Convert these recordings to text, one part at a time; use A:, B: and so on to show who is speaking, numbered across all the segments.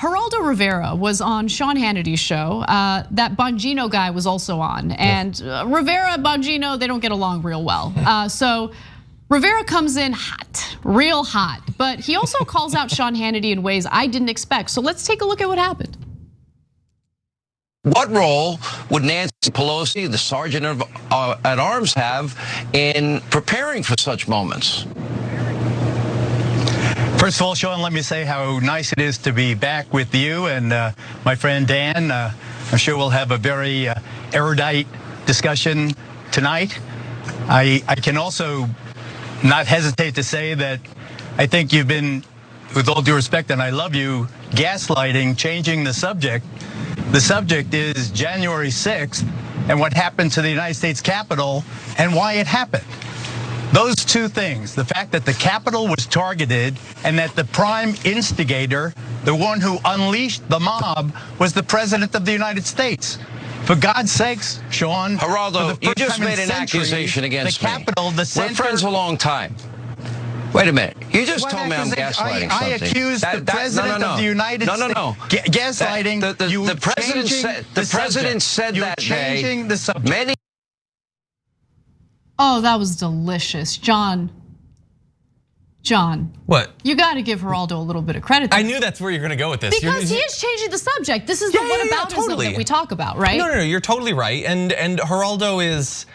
A: Geraldo Rivera was on Sean Hannity's show. That Bongino guy was also on. And Rivera, Bongino, they don't get along real well. So Rivera comes in hot, real hot. But he also calls out Sean Hannity in ways I didn't expect. So let's take a look at what happened.
B: What role would Nancy Pelosi, the sergeant at arms, have in preparing for such moments?
C: First of all, Sean, let me say how nice it is to be back with you and my friend Dan. I'm sure we'll have a very erudite discussion tonight. I can also not hesitate to say that I think you've been, with all due respect, and I love you, gaslighting, changing the subject. The subject is January 6th and what happened to the United States Capitol and why it happened. Those two things, the fact that the Capitol was targeted and that the prime instigator, the one who unleashed the mob, was the President of the United States. For God's sakes, Sean,
B: Geraldo, you just made an accusation against me.
C: The Capitol, the center.
B: We're friends a long time. Wait a minute. You just told me I'm gaslighting something.
C: I accused the President of the United States.
B: No.
C: Gaslighting.
B: The President said that day. Many.
A: Oh, that was delicious. John.
D: What?
A: You got to give Geraldo a little bit of credit.
D: I knew that's where you're going to go with this.
A: Because he is changing the subject. This is the whataboutism that we talk about, right?
D: No, you're totally right. And Geraldo is,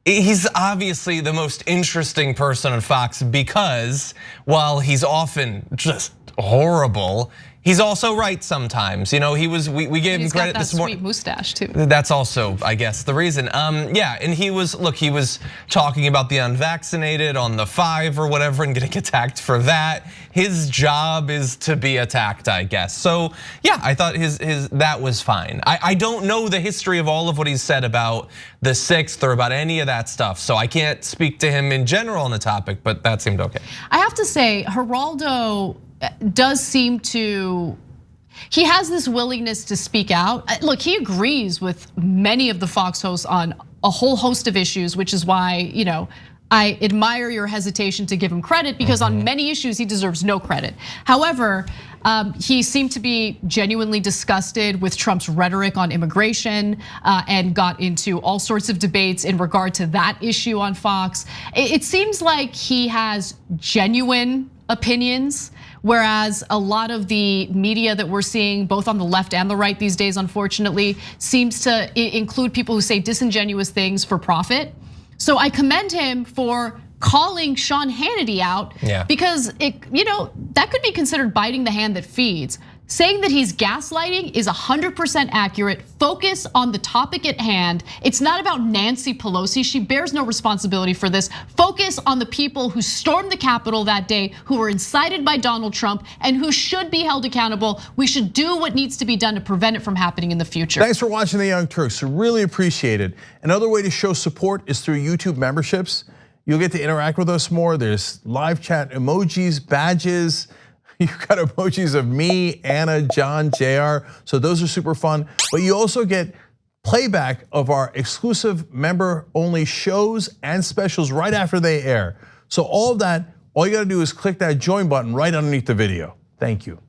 D: he's obviously the most interesting person on Fox because while he's often just horrible, he's also right sometimes. You know, we gave him credit this morning.
A: Sweet mustache too.
D: That's also, I guess, the reason. Yeah, and he was talking about the unvaccinated on the 5 or whatever and getting attacked for that. His job is to be attacked, I guess. So yeah, I thought that was fine. I don't know the history of all of what he's said about the 6th or about any of that stuff. So I can't speak to him in general on the topic, but that seemed okay.
A: I have to say, Geraldo does seem to, he has this willingness to speak out. Look, he agrees with many of the Fox hosts on a whole host of issues, which is why, I admire your hesitation to give him credit because on many issues he deserves no credit. However, he seemed to be genuinely disgusted with Trump's rhetoric on immigration and got into all sorts of debates in regard to that issue on Fox. It seems like he has genuine opinions, whereas a lot of the media that we're seeing, both on the left and the right these days, unfortunately, seems to include people who say disingenuous things for profit. So I commend him for calling Sean Hannity out because that could be considered biting the hand that feeds. Saying that he's gaslighting is 100% accurate. Focus on the topic at hand. It's not about Nancy Pelosi. She bears no responsibility for this. Focus on the people who stormed the Capitol that day, who were incited by Donald Trump and who should be held accountable. We should do what needs to be done to prevent it from happening in the future.
E: Thanks for watching the Young Turks. Really appreciate it. Another way to show support is through YouTube memberships. You'll get to interact with us more. There's live chat emojis, badges. You've got emojis of me, Anna, John, JR. So those are super fun. But you also get playback of our exclusive member-only shows and specials right after they air. So all of that, all you gotta do is click that join button right underneath the video. Thank you.